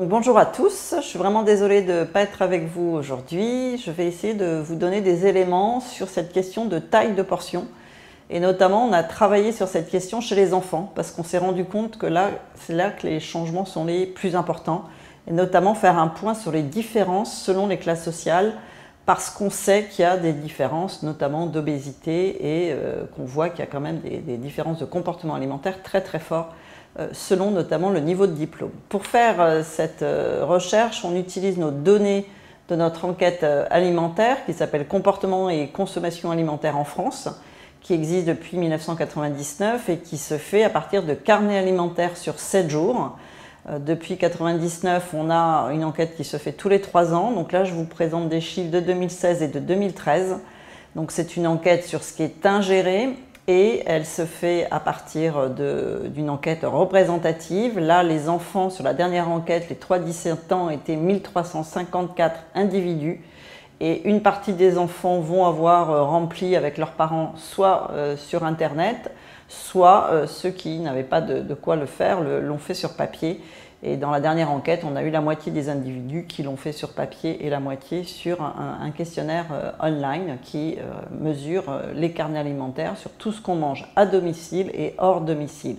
Bonjour à tous, je suis vraiment désolée de ne pas être avec vous aujourd'hui. Je vais essayer de vous donner des éléments sur cette question de taille de portion. Et notamment, on a travaillé sur cette question chez les enfants parce qu'on s'est rendu compte que c'est là que les changements sont les plus importants. Et notamment faire un point sur les différences selon les classes sociales parce qu'on sait qu'il y a des différences, notamment d'obésité et qu'on voit qu'il y a quand même des différences de comportement alimentaire très très forts selon notamment le niveau de diplôme. Pour faire cette recherche, on utilise nos données de notre enquête alimentaire qui s'appelle Comportement et consommation alimentaire en France, qui existe depuis 1999 et qui se fait à partir de carnets alimentaires sur 7 jours. Depuis 1999, on a une enquête qui se fait tous les 3 ans. Donc là, je vous présente des chiffres de 2016 et de 2013. Donc c'est une enquête sur ce qui est ingéré et elle se fait à partir d'une enquête représentative. Là, les enfants, sur la dernière enquête, les 3-17 ans, étaient 1354 individus. Et une partie des enfants vont avoir rempli avec leurs parents soit sur Internet, soit ceux qui n'avaient pas de quoi le faire l'ont fait sur papier. Et dans la dernière enquête, on a eu la moitié des individus qui l'ont fait sur papier et la moitié sur un questionnaire online qui mesure les carnets alimentaires sur tout ce qu'on mange à domicile et hors domicile.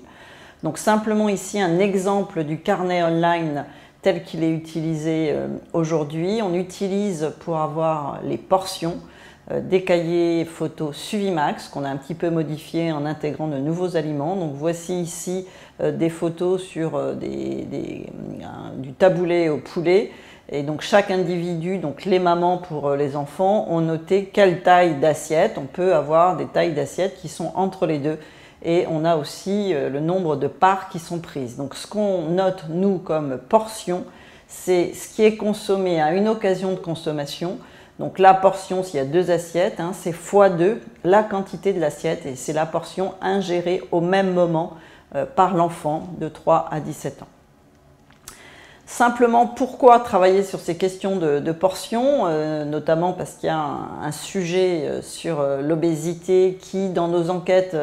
Donc simplement ici un exemple du carnet online tel qu'il est utilisé aujourd'hui. On utilise pour avoir les portions des cahiers photos Suvimax qu'on a un petit peu modifiés en intégrant de nouveaux aliments. Donc voici ici des photos sur du taboulé au poulet. Et donc chaque individu, donc les mamans pour les enfants, ont noté quelle taille d'assiette. On peut avoir des tailles d'assiettes qui sont entre les deux. Et on a aussi le nombre de parts qui sont prises. Donc ce qu'on note, nous, comme portion, c'est ce qui est consommé à une occasion de consommation. Donc la portion, s'il y a 2 assiettes, c'est x2 la quantité de l'assiette et c'est la portion ingérée au même moment par l'enfant de 3 à 17 ans. Simplement, pourquoi travailler sur ces questions de portions, notamment parce qu'il y a un sujet sur l'obésité qui, dans nos enquêtes,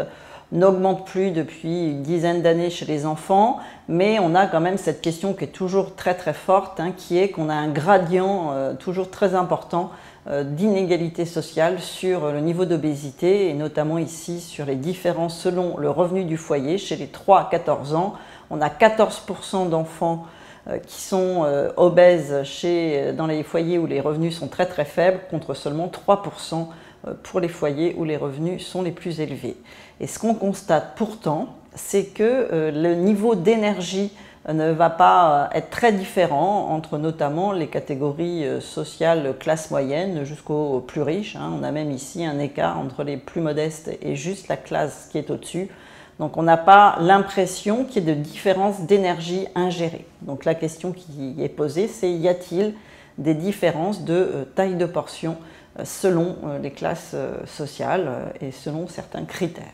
n'augmente plus depuis une dizaine d'années chez les enfants, mais on a quand même cette question qui est toujours très très forte, qui est qu'on a un gradient toujours très important d'inégalité sociale sur le niveau d'obésité et notamment ici sur les différences selon le revenu du foyer. Chez les 3-14 ans, on a 14% d'enfants qui sont obèses dans les foyers où les revenus sont très très faibles contre seulement 3% pour les foyers où les revenus sont les plus élevés. Et ce qu'on constate pourtant, c'est que le niveau d'énergie ne va pas être très différent entre notamment les catégories sociales classe moyenne jusqu'aux plus riches. On a même ici un écart entre les plus modestes et juste la classe qui est au-dessus. Donc on n'a pas l'impression qu'il y ait de différence d'énergie ingérée. Donc la question qui est posée, c'est y a-t-il des différences de taille de portion selon les classes sociales et selon certains critères.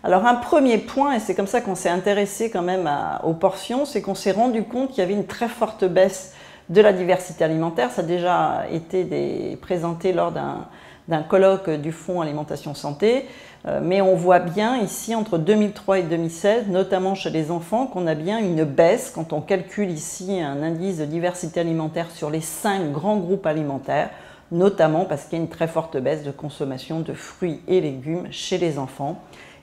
Alors un premier point, et c'est comme ça qu'on s'est intéressé quand même aux portions, c'est qu'on s'est rendu compte qu'il y avait une très forte baisse de la diversité alimentaire. Ça a déjà été présenté lors d'un colloque du Fonds Alimentation Santé, mais on voit bien ici entre 2003 et 2016, notamment chez les enfants, qu'on a bien une baisse quand on calcule ici un indice de diversité alimentaire sur les 5 grands groupes alimentaires, notamment parce qu'il y a une très forte baisse de consommation de fruits et légumes chez les enfants.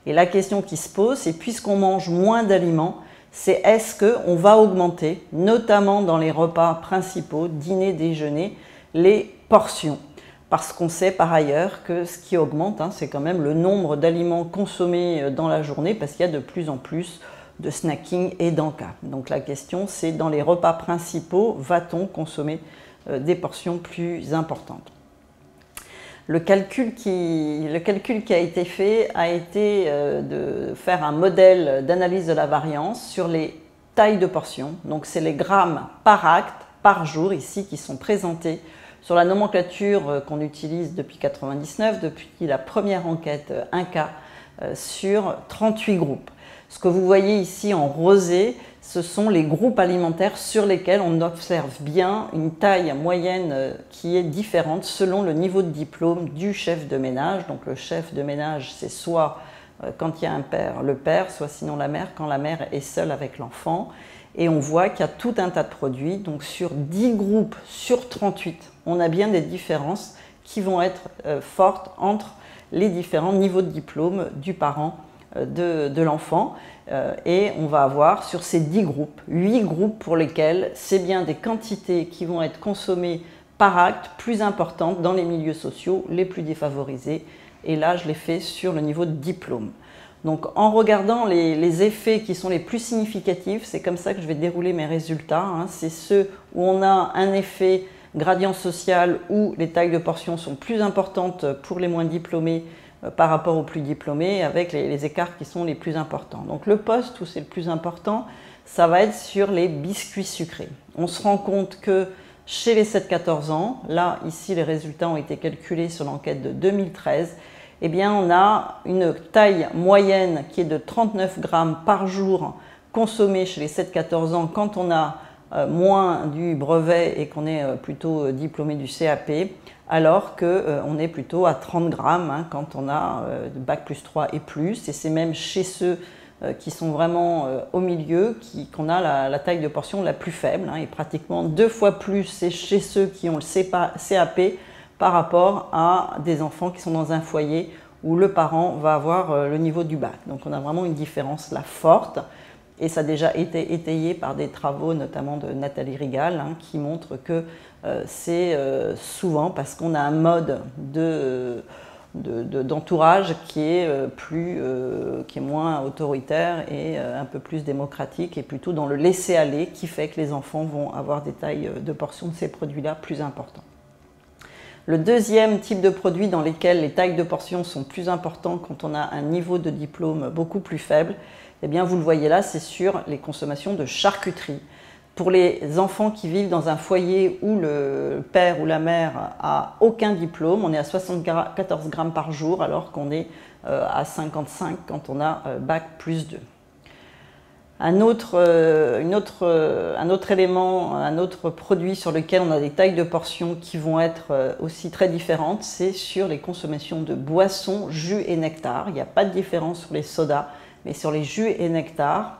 Et la question qui se pose, c'est puisqu'on mange moins d'aliments, c'est est-ce qu'on va augmenter, notamment dans les repas principaux, dîner, déjeuner, les portions? Parce qu'on sait par ailleurs que ce qui augmente, c'est quand même le nombre d'aliments consommés dans la journée, parce qu'il y a de plus en plus de snacking et d'encas. Donc la question, c'est dans les repas principaux, va-t-on consommer des portions plus importantes? Le calcul qui a été fait a été de faire un modèle d'analyse de la variance sur les tailles de portions. Donc c'est les grammes par acte, par jour ici qui sont présentés sur la nomenclature qu'on utilise depuis 1999, depuis la première enquête 1K sur 38 groupes. Ce que vous voyez ici en rosé, ce sont les groupes alimentaires sur lesquels on observe bien une taille moyenne qui est différente selon le niveau de diplôme du chef de ménage. Donc le chef de ménage, c'est soit quand il y a un père, le père, soit sinon la mère, quand la mère est seule avec l'enfant. Et on voit qu'il y a tout un tas de produits. Donc sur 10 groupes sur 38, on a bien des différences qui vont être fortes entre les différents niveaux de diplôme du parent de l'enfant. Et on va avoir sur ces 10 groupes, 8 groupes pour lesquels c'est bien des quantités qui vont être consommées par acte plus importantes dans les milieux sociaux les plus défavorisés. Et là, je l'ai fait sur le niveau de diplôme. Donc en regardant les effets qui sont les plus significatifs, c'est comme ça que je vais dérouler mes résultats. C'est ceux où on a un effet gradient social où les tailles de portions sont plus importantes pour les moins diplômés par rapport aux plus diplômés, avec les écarts qui sont les plus importants. Donc le poste où c'est le plus important, ça va être sur les biscuits sucrés. On se rend compte que chez les 7-14 ans, là ici les résultats ont été calculés sur l'enquête de 2013, eh bien on a une taille moyenne qui est de 39 grammes par jour consommée chez les 7-14 ans quand on a moins du brevet et qu'on est plutôt diplômé du CAP, alors qu'on est plutôt à 30 grammes quand on a bac plus 3 et plus. Et c'est même chez ceux qui sont vraiment au milieu qu'on a la taille de portion la plus faible. Et pratiquement 2 fois plus c'est chez ceux qui ont le CAP par rapport à des enfants qui sont dans un foyer où le parent va avoir le niveau du bac. Donc on a vraiment une différence là forte. Et ça a déjà été étayé par des travaux, notamment de Nathalie Rigal, qui montrent que c'est souvent parce qu'on a un mode d'entourage qui est moins autoritaire et un peu plus démocratique et plutôt dans le laisser-aller qui fait que les enfants vont avoir des tailles de portions de ces produits-là plus importantes. Le deuxième type de produit dans lesquels les tailles de portions sont plus importantes quand on a un niveau de diplôme beaucoup plus faible, eh bien vous le voyez là, c'est sur les consommations de charcuterie. Pour les enfants qui vivent dans un foyer où le père ou la mère a aucun diplôme, on est à 74 grammes par jour alors qu'on est à 55 quand on a bac plus 2. Un autre élément, un autre produit sur lequel on a des tailles de portions qui vont être aussi très différentes, c'est sur les consommations de boissons, jus et nectar. Il n'y a pas de différence sur les sodas, mais sur les jus et nectar,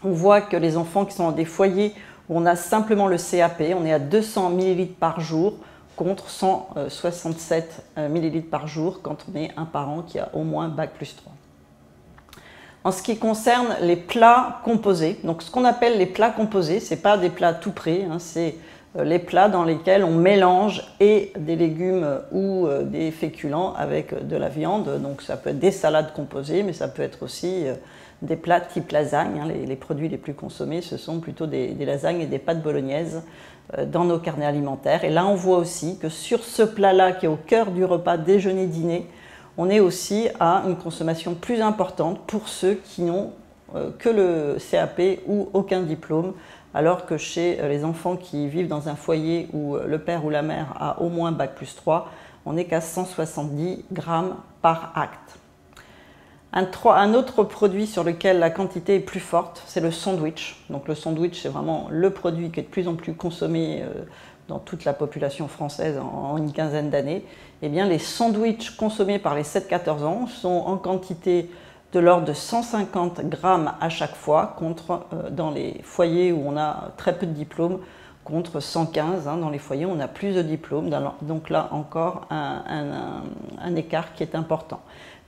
on voit que les enfants qui sont dans des foyers où on a simplement le CAP, on est à 200 ml par jour contre 167 ml par jour quand on est un parent qui a au moins bac plus 3. En ce qui concerne les plats composés, donc ce qu'on appelle les plats composés, ce n'est pas des plats tout prêts, c'est les plats dans lesquels on mélange et des légumes ou des féculents avec de la viande. Donc ça peut être des salades composées, mais ça peut être aussi des plats type lasagne. Les produits les plus consommés, ce sont plutôt des lasagnes et des pâtes bolognaises dans nos carnets alimentaires. Et là, on voit aussi que sur ce plat-là, qui est au cœur du repas déjeuner-dîner, on est aussi à une consommation plus importante pour ceux qui n'ont que le CAP ou aucun diplôme, alors que chez les enfants qui vivent dans un foyer où le père ou la mère a au moins bac plus 3, on n'est qu'à 170 grammes par acte. Un autre produit sur lequel la quantité est plus forte, c'est le sandwich. Donc le sandwich, c'est vraiment le produit qui est de plus en plus consommé dans toute la population française en une quinzaine d'années. Eh bien, les sandwichs consommés par les 7-14 ans sont en quantité de l'ordre de 150 grammes à chaque fois, contre dans les foyers où on a très peu de diplômes, contre 115 dans les foyers où on a plus de diplômes. Donc là encore, un écart qui est important.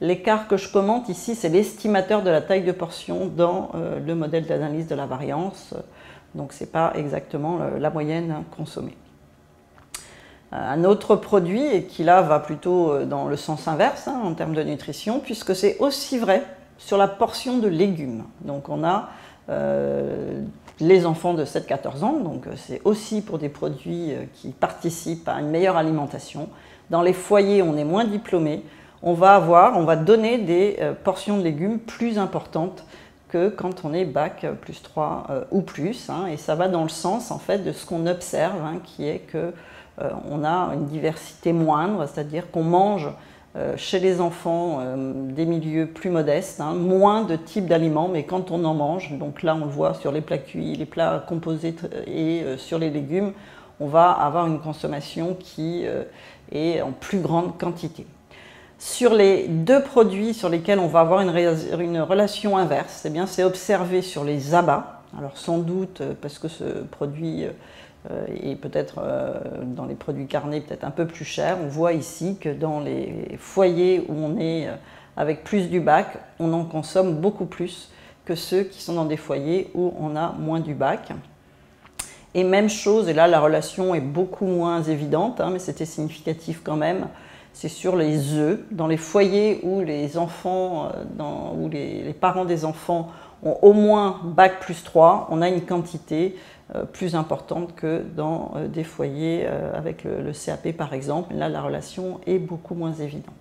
L'écart que je commente ici, c'est l'estimateur de la taille de portion dans le modèle d'analyse de la variance. Donc ce n'est pas exactement la moyenne consommée. Un autre produit, et qui là va plutôt dans le sens inverse en termes de nutrition, puisque c'est aussi vrai sur la portion de légumes. Donc on a les enfants de 7-14 ans, donc c'est aussi pour des produits qui participent à une meilleure alimentation. Dans les foyers où on est moins diplômé, on va donner des portions de légumes plus importantes que quand on est bac plus 3 ou plus. Et ça va dans le sens en fait de ce qu'on observe, qui est que on a une diversité moindre, c'est-à-dire qu'on mange chez les enfants des milieux plus modestes, moins de types d'aliments, mais quand on en mange, donc là on le voit sur les plats cuits, les plats composés et sur les légumes, on va avoir une consommation qui est en plus grande quantité. Sur les deux produits sur lesquels on va avoir une relation inverse, c'est observé sur les abats. Alors sans doute parce que ce produit est peut-être dans les produits carnés peut-être un peu plus cher. On voit ici que dans les foyers où on est avec plus du bac, on en consomme beaucoup plus que ceux qui sont dans des foyers où on a moins du bac. Et même chose, et là la relation est beaucoup moins évidente, mais c'était significatif quand même, c'est sur les œufs. Dans les foyers où les enfants, où les parents des enfants ont au moins bac plus 3, on a une quantité plus importante que dans des foyers avec le CAP par exemple. Là, la relation est beaucoup moins évidente.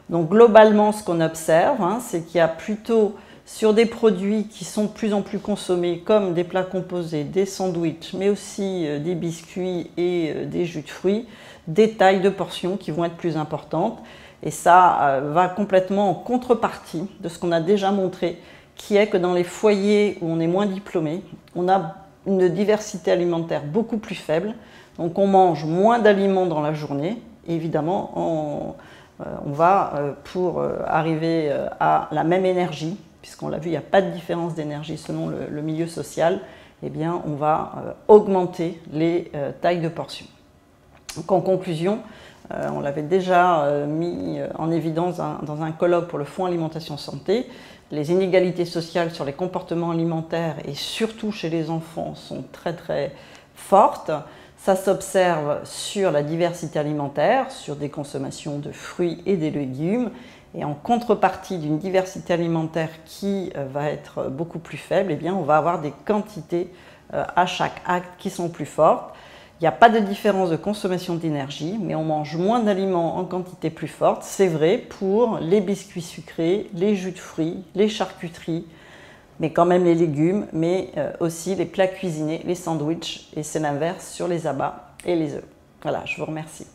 Donc globalement, ce qu'on observe, c'est qu'il y a plutôt sur des produits qui sont de plus en plus consommés, comme des plats composés, des sandwichs, mais aussi des biscuits et des jus de fruits, des tailles de portions qui vont être plus importantes. Et ça va complètement en contrepartie de ce qu'on a déjà montré, qui est que dans les foyers où on est moins diplômé, on a une diversité alimentaire beaucoup plus faible. Donc on mange moins d'aliments dans la journée. Et évidemment, on va, pour arriver à la même énergie, puisqu'on l'a vu, il n'y a pas de différence d'énergie selon le milieu social, eh bien, on va augmenter les tailles de portions. Donc, en conclusion, on l'avait déjà mis en évidence dans un colloque pour le Fonds Alimentation Santé, les inégalités sociales sur les comportements alimentaires et surtout chez les enfants sont très très fortes. Ça s'observe sur la diversité alimentaire, sur des consommations de fruits et des légumes. Et en contrepartie d'une diversité alimentaire qui va être beaucoup plus faible, eh bien, on va avoir des quantités à chaque acte qui sont plus fortes. Il n'y a pas de différence de consommation d'énergie, mais on mange moins d'aliments en quantité plus forte. C'est vrai pour les biscuits sucrés, les jus de fruits, les charcuteries, mais quand même les légumes, mais aussi les plats cuisinés, les sandwichs, et c'est l'inverse sur les abats et les œufs. Voilà, je vous remercie.